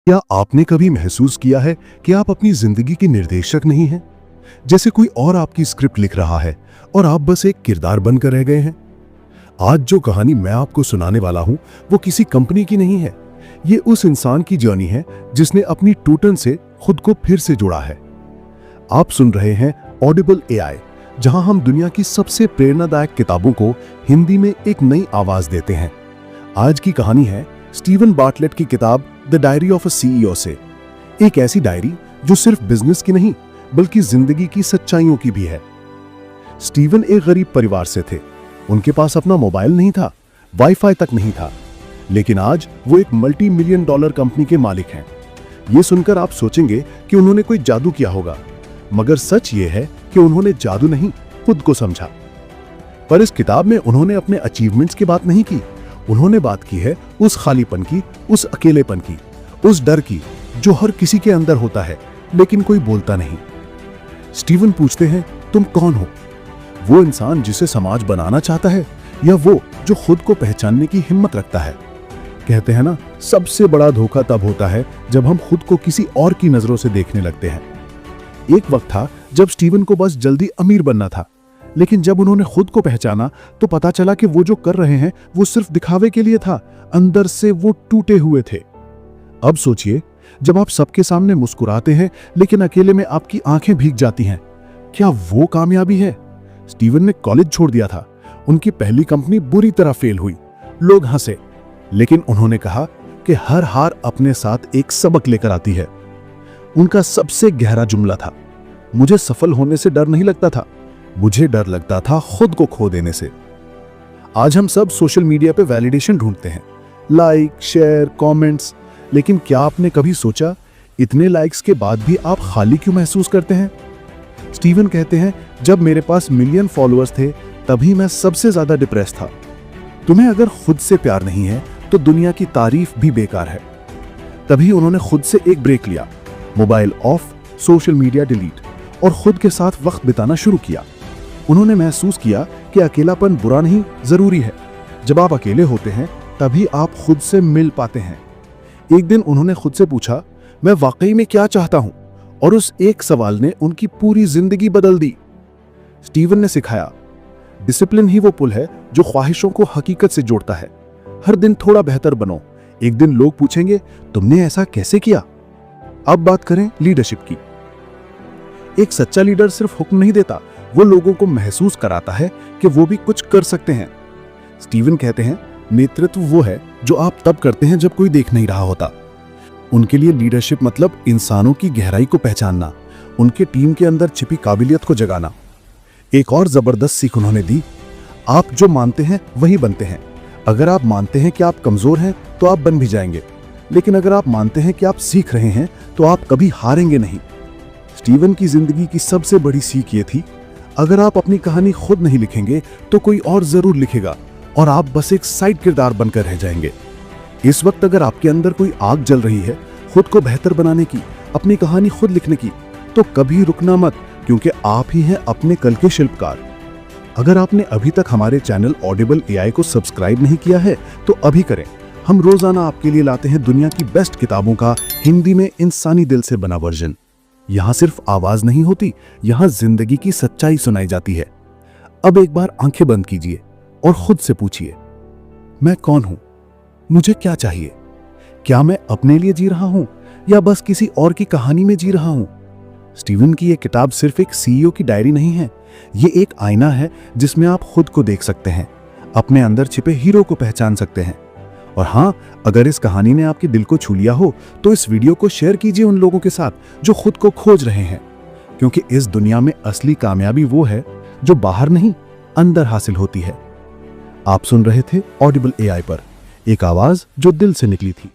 क्या आपने कभी महसूस किया है कि आप अपनी जिंदगी के निर्देशक नहीं हैं? जैसे कोई और आपकी स्क्रिप्ट लिख रहा है और आप बस एक किरदार बनकर रह गए हैं। आज जो कहानी मैं आपको सुनाने वाला हूं वो किसी कंपनी की नहीं है। ये उस इंसान की जर्नी है जिसने अपनी टूटन से खुद को फिर से जोड़ा है। आप सुन रहे हैं ऑडिबल एआई, जहां हम दुनिया की सबसे प्रेरणादायक किताबों को हिंदी में एक नई आवाज देते हैं। आज की कहानी है स्टीवन बार्टलेट की किताब the diary of a CEO से। एक ऐसी डायरी जो सिर्फ बिजनेस की नहीं बल्कि जिंदगी की सच्चाइयों की भी है। स्टीवन एक गरीब परिवार से थे। उनके पास अपना मोबाइल नहीं था, वाईफाई तक नहीं था, लेकिन आज वो एक मल्टी मिलियन डॉलर कंपनी के मालिक हैं। ये सुनकर आप सोचेंगे कि उन्होंने कोई जादू किया होगा, मगर सच ये है कि उन्होंने जादू नहीं, खुद को समझा। पर इस किताब में उन्होंने अपने अचीवमेंट्स की बात नहीं की। उन्होंने बात की है उस खालीपन की, उस अकेलेपन की, उस डर की जो हर किसी के अंदर होता है लेकिन कोई बोलता नहीं। स्टीवन पूछते हैं, तुम कौन हो? वो इंसान जिसे समाज बनाना चाहता है या वो जो खुद को पहचानने की हिम्मत रखता है? कहते हैं ना, सबसे बड़ा धोखा तब होता है जब हम खुद को किसी और की नजरों से देखने लगते हैं। एक वक्त था जब स्टीवन को बस जल्दी अमीर बनना था, लेकिन जब उन्होंने खुद को पहचाना तो पता चला कि वो जो कर रहे हैं वो सिर्फ दिखावे के लिए था। अंदर से वो टूटे हुए थे। अब सोचिए, जब आप सबके सामने मुस्कुराते हैं लेकिन अकेले में आपकी आंखें भीग जाती हैं, क्या वो कामयाबी है? स्टीवन ने कॉलेज छोड़ दिया था। उनकी पहली कंपनी बुरी तरह फेल हुई। लोग हंसे, लेकिन उन्होंने कहा कि हर हार अपने साथ एक सबक लेकर आती है। उनका सबसे गहरा जुमला था, मुझे सफल होने से डर नहीं लगता था, मुझे डर लगता था खुद को खो देने से। आज हम सब सोशल मीडिया पे वैलिडेशन ढूंढते हैं, लाइक, शेयर, कमेंट्स, लेकिन क्या आपने कभी सोचा इतने लाइक्स के बाद भी आप खाली क्यों महसूस करते हैं? स्टीवन कहते हैं, जब मेरे पास मिलियन फॉलोअर्स थे तभी मैं सबसे ज्यादा डिप्रेस था। तुम्हें अगर खुद से प्यार नहीं है तो दुनिया की तारीफ भी बेकार है। तभी उन्होंने खुद से एक ब्रेक लिया, mobile of, social media delete, और खुद के साथ वक्त बिताना शुरू किया। उन्होंने महसूस किया कि अकेलापन बुरा नहीं, जरूरी है। जब आप अकेले होते हैं तभी आप खुद से मिल पाते हैं। एक दिन उन्होंने खुद से पूछा, मैं वाकई में क्या चाहता हूं? और उस एक सवाल ने उनकी पूरी जिंदगी बदल दी। स्टीवन ने सिखाया, डिसिप्लिन ही वो पुल है जो ख्वाहिशों को हकीकत से जोड़ता है। हर दिन थोड़ा बेहतर बनो। एक दिन लोग पूछेंगे, तुमने ऐसा कैसे किया? अब बात करें लीडरशिप की। एक सच्चा लीडर सिर्फ हुक्म नहीं देता, वो लोगों को महसूस कराता है कि वो भी कुछ कर सकते हैं। स्टीवन कहते हैं, नेतृत्व वो है जो आप तब करते हैं जब कोई देख नहीं रहा होता। उनके लिए लीडरशिप मतलब इंसानों की गहराई को पहचानना, उनके टीम के अंदर छिपी काबिलियत को जगाना। एक और जबरदस्त सीख उन्होंने दी, आप जो मानते हैं वही बनते हैं। अगर आप मानते हैं कि आप कमजोर हैं तो आप बन भी जाएंगे, लेकिन अगर आप मानते हैं कि आप सीख रहे हैं तो आप कभी हारेंगे नहीं। स्टीवन की जिंदगी की सबसे बड़ी सीख ये थी, अगर आप अपनी कहानी खुद नहीं लिखेंगे तो कोई और जरूर लिखेगा और आप बस एक साइड किरदार बनकर रह जाएंगे। इस वक्त अगर आपके अंदर कोई आग जल रही है खुद को बेहतर बनाने की, अपनी कहानी खुद लिखने की, तो कभी रुकना मत, क्योंकि आप ही हैं अपने कल के शिल्पकार। अगर आपने अभी तक हमारे चैनल ऑडिबल एआई को सब्सक्राइब नहीं किया है तो अभी करें। हम रोजाना आपके लिए लाते हैं दुनिया की बेस्ट किताबों का हिंदी में इंसानी दिल से बना वर्जन। यहां सिर्फ आवाज नहीं होती, यहां जिंदगी की सच्चाई सुनाई जाती है। अब एक बार आंखें बंद कीजिए और खुद से पूछिए, मैं कौन हूं? मुझे क्या चाहिए? क्या मैं अपने लिए जी रहा हूं या बस किसी और की कहानी में जी रहा हूं? स्टीवन की यह किताब सिर्फ एक सीईओ की डायरी नहीं है, ये एक आईना है जिसमें आप खुद को देख सकते हैं, अपने अंदर छिपे हीरो को पहचान सकते हैं। और हाँ, अगर इस कहानी ने आपके दिल को छू लिया हो तो इस वीडियो को शेयर कीजिए उन लोगों के साथ जो खुद को खोज रहे हैं, क्योंकि इस दुनिया में असली कामयाबी वो है जो बाहर नहीं, अंदर हासिल होती है। आप सुन रहे थे ऑडिबल एआई पर, एक आवाज जो दिल से निकली थी।